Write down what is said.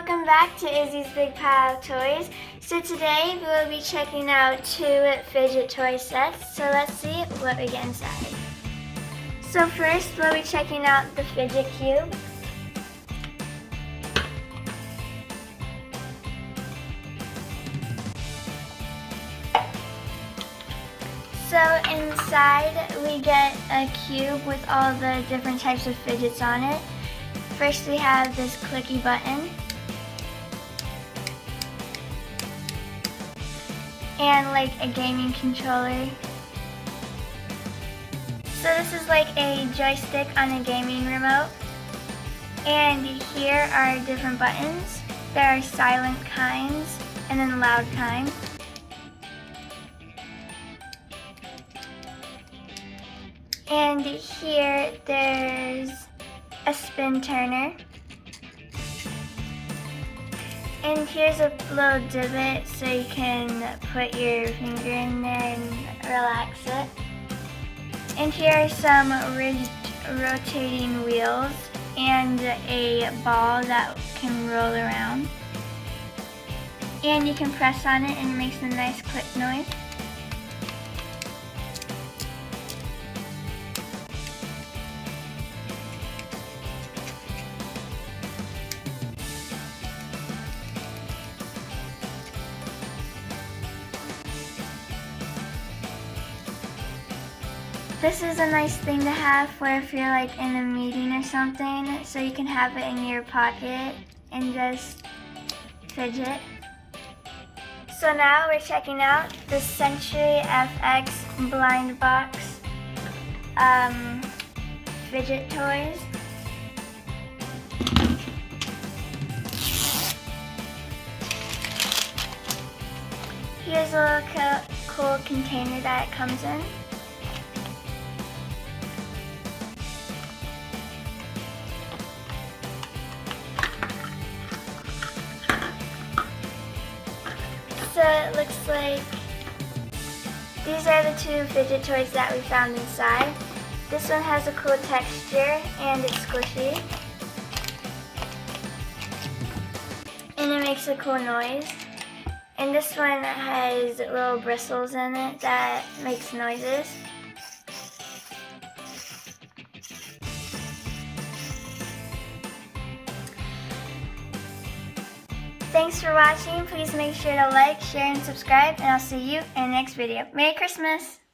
welcome back to Izzy's Big Pile of Toys. So today we will be checking out 2 fidget toy sets. So let's see what we get inside. So first we'll be checking out the fidget cube. So inside we get a cube with all the different types of fidgets on it. First we have this clicky button. And like a gaming controller. So this is like a joystick on a gaming remote. And here are different buttons. There are silent kinds and then loud kind. And here there's a spin turner. And here's a little divot so you can put your finger in there and relax it. And here are some ridged rotating wheels and a ball that can roll around. And you can press on it and it makes a nice click noise. This is a nice thing to have for if you're like in a meeting or something, so you can have it in your pocket and just fidget. So now we're checking out the Century FX Blind Box fidget toys. Here's a little cool container that it comes in. So it looks like these are the 2 fidget toys that we found inside. This one has a cool texture and it's squishy. And it makes a cool noise. And this one has little bristles in it that makes noises. Thanks for watching. Please make sure to like, share, and subscribe, and I'll see you in the next video. Merry Christmas!